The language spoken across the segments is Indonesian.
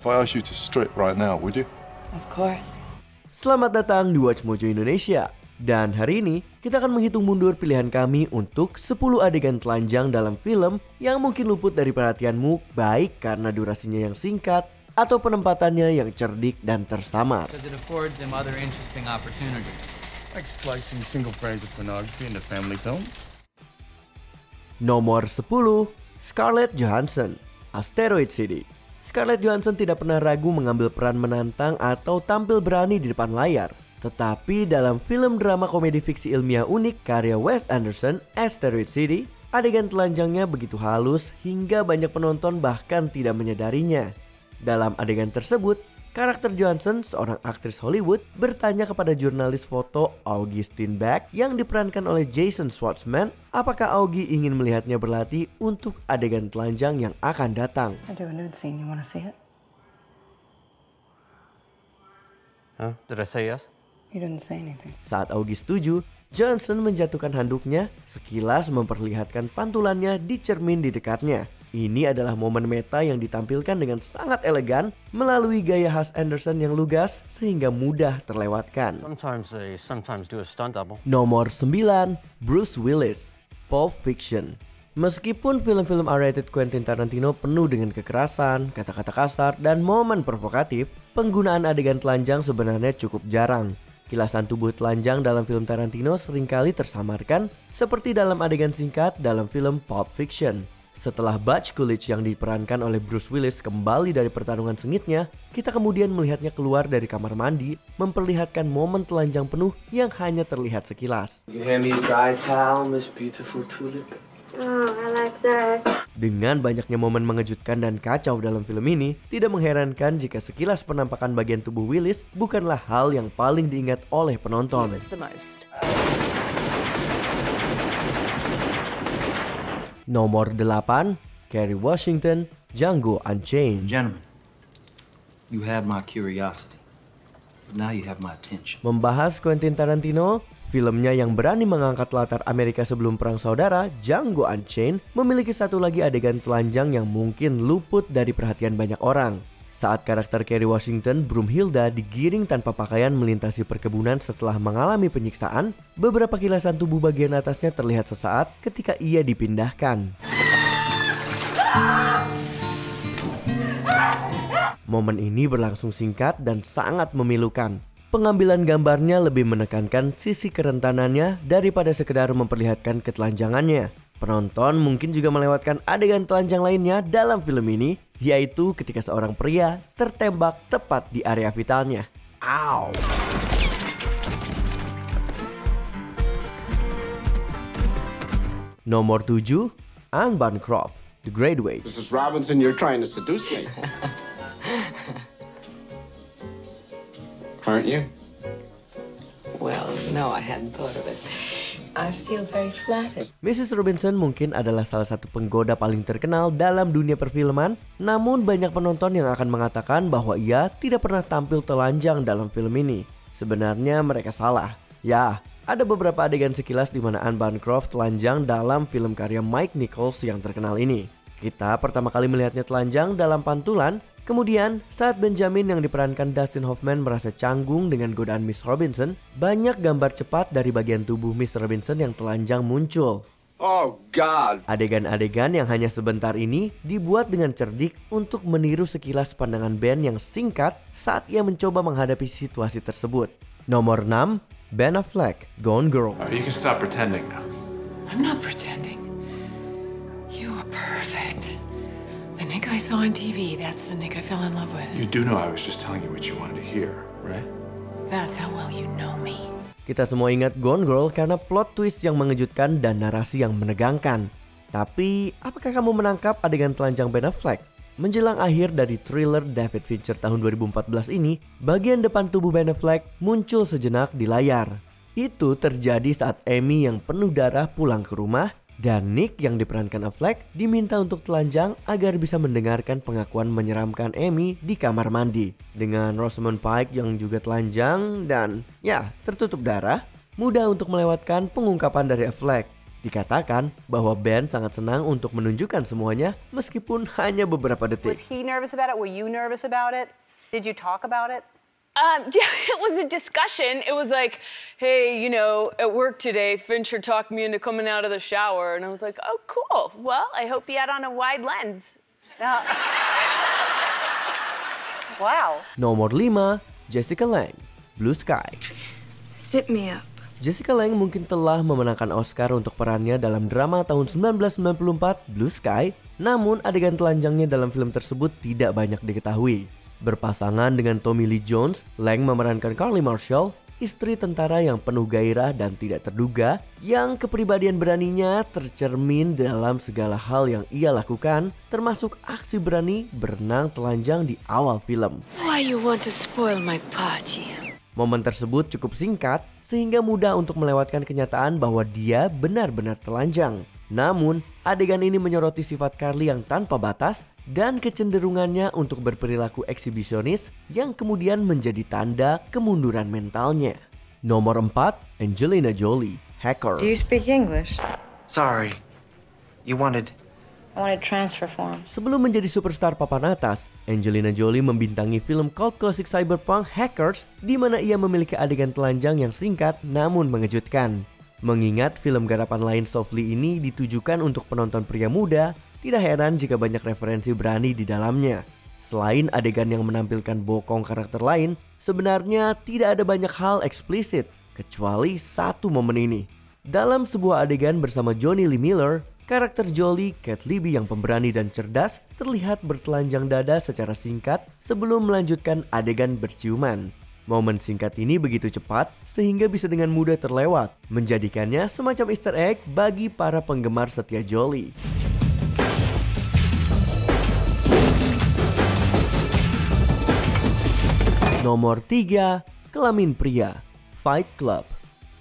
If I asked you to strip right now, would you? Of course. Selamat datang di Watch Mojo Indonesia. Dan hari ini kita akan menghitung mundur pilihan kami untuk 10 adegan telanjang dalam film yang mungkin luput dari perhatianmu, baik karena durasinya yang singkat atau penempatannya yang cerdik dan tersamar. Because it affords him other interesting opportunities. Like splicing single frames of pornography into family films. Nomor 10, Scarlett Johansson, Asteroid City. Scarlett Johansson tidak pernah ragu mengambil peran menantang atau tampil berani di depan layar. Tetapi dalam film drama komedi fiksi ilmiah unik karya Wes Anderson, Asteroid City, adegan telanjangnya begitu halus hingga banyak penonton bahkan tidak menyadarinya. Dalam adegan tersebut, karakter Johansson, seorang aktris Hollywood, bertanya kepada jurnalis foto Augie Steinbeck yang diperankan oleh Jason Schwartzman, apakah Augie ingin melihatnya berlatih untuk adegan telanjang yang akan datang. I do a nude scene. You want to see it? Huh? Did I say yes? You didn't say anything. Saat Augie setuju, Johansson menjatuhkan handuknya, sekilas memperlihatkan pantulannya di cermin di dekatnya. Ini adalah momen meta yang ditampilkan dengan sangat elegan melalui gaya khas Anderson yang lugas sehingga mudah terlewatkan. Sometimes they do a stunt double. Nomor 9, Bruce Willis, Pulp Fiction. Meskipun film-film R-rated Quentin Tarantino penuh dengan kekerasan, kata-kata kasar, dan momen provokatif, penggunaan adegan telanjang sebenarnya cukup jarang. Kilasan tubuh telanjang dalam film Tarantino seringkali tersamarkan seperti dalam adegan singkat dalam film Pulp Fiction. Setelah Butch Coolidge yang diperankan oleh Bruce Willis kembali dari pertarungan sengitnya, kita kemudian melihatnya keluar dari kamar mandi, memperlihatkan momen telanjang penuh yang hanya terlihat sekilas. You hand me a dry towel, Miss Beautiful Tulip? Oh, I like that. Dengan banyaknya momen mengejutkan dan kacau dalam film ini, tidak mengherankan jika sekilas penampakan bagian tubuh Willis bukanlah hal yang paling diingat oleh penonton. The most. Nomor 8, Kerry Washington, Django Unchained. Gentlemen, you had my curiosity, but now you have my attention. Membahas Quentin Tarantino, filmnya yang berani mengangkat latar Amerika sebelum Perang Saudara, Django Unchained, memiliki satu lagi adegan telanjang yang mungkin luput dari perhatian banyak orang. Saat karakter Kerry Washington, Broomhilda, digiring tanpa pakaian melintasi perkebunan setelah mengalami penyiksaan, beberapa kilasan tubuh bagian atasnya terlihat sesaat ketika ia dipindahkan. Momen ini berlangsung singkat dan sangat memilukan. Pengambilan gambarnya lebih menekankan sisi kerentanannya daripada sekedar memperlihatkan ketelanjangannya. Penonton mungkin juga melewatkan adegan telanjang lainnya dalam film ini, yaitu ketika seorang pria tertembak tepat di area vitalnya. Ow! Nomor 7, Anne Bancroft, The Graduate. Mrs. Robinson, you're trying to seduce me. Aren't you? Well, no, I hadn't thought of it. I feel very flattered. Mrs. Robinson mungkin adalah salah satu penggoda paling terkenal dalam dunia perfilman, namun banyak penonton yang akan mengatakan bahwa ia tidak pernah tampil telanjang dalam film ini. Sebenarnya mereka salah. Ya, ada beberapa adegan sekilas di mana Anne Bancroft telanjang dalam film karya Mike Nichols yang terkenal ini. Kita pertama kali melihatnya telanjang dalam Pantulan. Kemudian, saat Benjamin yang diperankan Dustin Hoffman merasa canggung dengan godaan Miss Robinson, banyak gambar cepat dari bagian tubuh Miss Robinson yang telanjang muncul. Oh, God. Adegan-adegan yang hanya sebentar ini dibuat dengan cerdik untuk meniru sekilas pandangan Ben yang singkat saat ia mencoba menghadapi situasi tersebut. Nomor 6, Ben Affleck, Gone Girl. You can stop pretending now. I'm not pretending. You are perfect. The Nick I saw on TV, that's the Nick I fell in love with. You do know I was just telling you what you wanted to hear, right? That's how well you know me. Kita semua ingat Gone Girl karena plot twist yang mengejutkan dan narasi yang menegangkan. Tapi, apakah kamu menangkap adegan telanjang Ben Affleck? Menjelang akhir dari thriller David Fincher tahun 2014 ini, bagian depan tubuh Ben Affleck muncul sejenak di layar. Itu terjadi saat Amy yang penuh darah pulang ke rumah, dan Nick yang diperankan Affleck diminta untuk telanjang agar bisa mendengarkan pengakuan menyeramkan Amy di kamar mandi. Dengan Rosamund Pike yang juga telanjang dan ya tertutup darah, mudah untuk melewatkan pengungkapan dari Affleck. Dikatakan bahwa Ben sangat senang untuk menunjukkan semuanya meskipun hanya beberapa Was detik. he nervous about it? Were you nervous about it? Did you talk about it? Yeah, it was a discussion. It was like, hey, you know, at work today, Fincher talked me into coming out of the shower. And I was like, oh, cool. Well, I hope he had on a wide lens. Wow. Nomor 5, Jessica Lange, Blue Sky. Sit me up. Jessica Lange mungkin telah memenangkan Oscar untuk perannya dalam drama tahun 1994 Blue Sky, namun adegan telanjangnya dalam film tersebut tidak banyak diketahui. Berpasangan dengan Tommy Lee Jones, Lange memerankan Carly Marshall, istri tentara yang penuh gairah dan tidak terduga, yang kepribadian beraninya tercermin dalam segala hal yang ia lakukan, termasuk aksi berani berenang telanjang di awal film. Why you want to spoil my party? Momen tersebut cukup singkat sehingga mudah untuk melewatkan kenyataan bahwa dia benar-benar telanjang. Namun, adegan ini menyoroti sifat Carly yang tanpa batas dan kecenderungannya untuk berperilaku eksibisionis yang kemudian menjadi tanda kemunduran mentalnya. Nomor 4, Angelina Jolie, Hacker. Do you speak English? Sorry. You wanted... I wanted transfer forms. Sebelum menjadi superstar papan atas, Angelina Jolie membintangi film cult klasik cyberpunk Hackers, di mana ia memiliki adegan telanjang yang singkat namun mengejutkan. Mengingat film garapan lain Softly ini ditujukan untuk penonton pria muda, tidak heran jika banyak referensi berani di dalamnya. Selain adegan yang menampilkan bokong karakter lain, sebenarnya tidak ada banyak hal eksplisit, kecuali satu momen ini. Dalam sebuah adegan bersama Johnny Lee Miller, karakter Jolie, Cat Libby yang pemberani dan cerdas, terlihat bertelanjang dada secara singkat sebelum melanjutkan adegan berciuman. Momen singkat ini begitu cepat sehingga bisa dengan mudah terlewat, menjadikannya semacam Easter egg bagi para penggemar setia Jolie. Nomor 3, kelamin pria, Fight Club.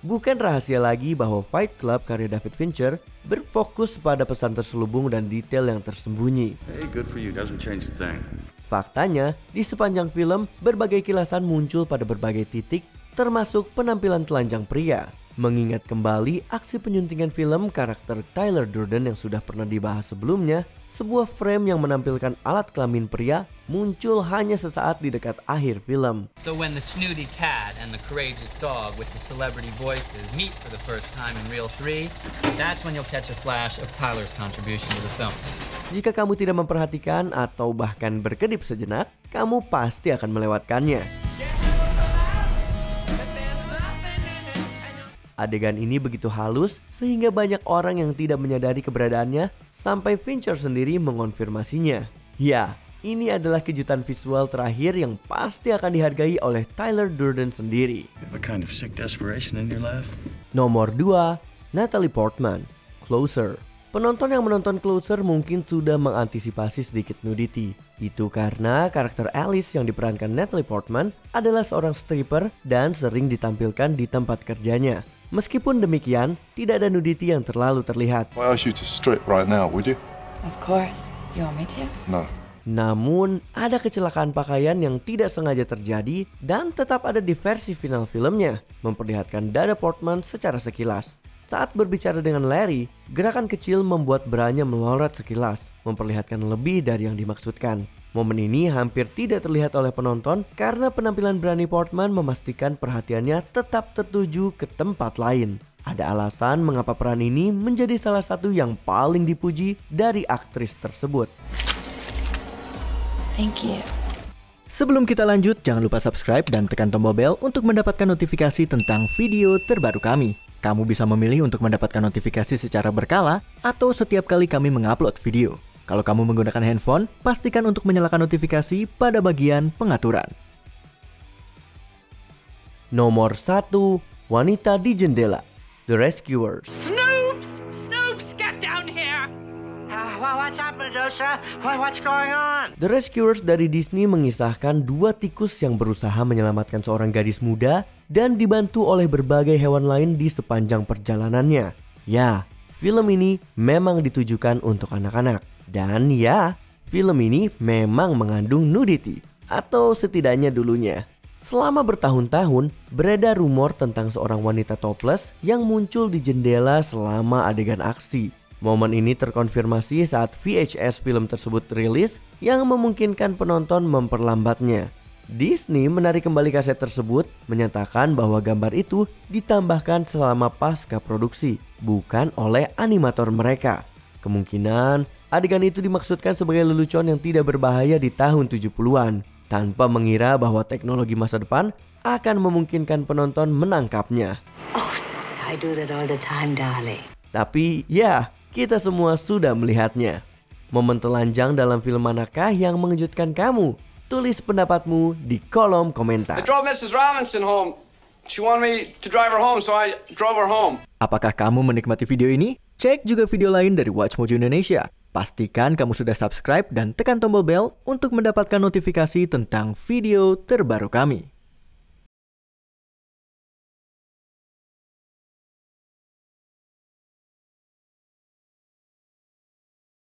Bukan rahasia lagi bahwa Fight Club karya David Fincher berfokus pada pesan terselubung dan detail yang tersembunyi. Hey, good for you. Doesn't change a thing. Faktanya, di sepanjang film, berbagai kilasan muncul pada berbagai titik, termasuk penampilan telanjang pria. Mengingat kembali aksi penyuntingan film karakter Tyler Durden yang sudah pernah dibahas sebelumnya, sebuah frame yang menampilkan alat kelamin pria muncul hanya sesaat di dekat akhir film. So when the snooty cat and the courageous dog with the celebrity voices meet for the first time in Reel 3, that's when you'll catch a flash of Tyler's contribution to the film. Jika kamu tidak memperhatikan atau bahkan berkedip sejenak, kamu pasti akan melewatkannya. Adegan ini begitu halus sehingga banyak orang yang tidak menyadari keberadaannya sampai Fincher sendiri mengonfirmasinya. Ya, ini adalah kejutan visual terakhir yang pasti akan dihargai oleh Tyler Durden sendiri. Nomor 2, Natalie Portman, Closer. Penonton yang menonton Closer mungkin sudah mengantisipasi sedikit nudity. Itu karena karakter Alice yang diperankan Natalie Portman adalah seorang stripper dan sering ditampilkan di tempat kerjanya. Meskipun demikian, tidak ada nudity yang terlalu terlihat. Why ask you to strip right now, would you? Of course. You want me to? No. Namun, ada kecelakaan pakaian yang tidak sengaja terjadi dan tetap ada di versi final filmnya, memperlihatkan dada Portman secara sekilas. Saat berbicara dengan Larry, gerakan kecil membuat branya melorot sekilas, memperlihatkan lebih dari yang dimaksudkan. Momen ini hampir tidak terlihat oleh penonton karena penampilan berani Portman memastikan perhatiannya tetap tertuju ke tempat lain. Ada alasan mengapa peran ini menjadi salah satu yang paling dipuji dari aktris tersebut. Thank you. Sebelum kita lanjut, jangan lupa subscribe dan tekan tombol bel untuk mendapatkan notifikasi tentang video terbaru kami. Kamu bisa memilih untuk mendapatkan notifikasi secara berkala atau setiap kali kami mengupload video. Kalau kamu menggunakan handphone, pastikan untuk menyalakan notifikasi pada bagian pengaturan. Nomor 1, Wanita di Jendela, The Rescuers. Snoops, get down here! What's happening, Dosa? What's going on? The Rescuers dari Disney mengisahkan dua tikus yang berusaha menyelamatkan seorang gadis muda dan dibantu oleh berbagai hewan lain di sepanjang perjalanannya. Ya, film ini memang ditujukan untuk anak-anak. Dan ya, film ini memang mengandung nudity, atau setidaknya dulunya. Selama bertahun-tahun, beredar rumor tentang seorang wanita topless yang muncul di jendela selama adegan aksi. Momen ini terkonfirmasi saat VHS film tersebut rilis yang memungkinkan penonton memperlambatnya. Disney menarik kembali kaset tersebut, menyatakan bahwa gambar itu ditambahkan selama pasca produksi, bukan oleh animator mereka. Kemungkinan adegan itu dimaksudkan sebagai lelucon yang tidak berbahaya di tahun 70-an, tanpa mengira bahwa teknologi masa depan akan memungkinkan penonton menangkapnya. Oh, I do that all the time, darling. Tapi ya, kita semua sudah melihatnya. Momen telanjang dalam film manakah yang mengejutkan kamu? Tulis pendapatmu di kolom komentar. I drove Mrs. Robinson home. She wanted me to drive her home, so I drove her home. Apakah kamu menikmati video ini? Cek juga video lain dari Watch Mojo Indonesia. Pastikan kamu sudah subscribe dan tekan tombol bel untuk mendapatkan notifikasi tentang video terbaru kami.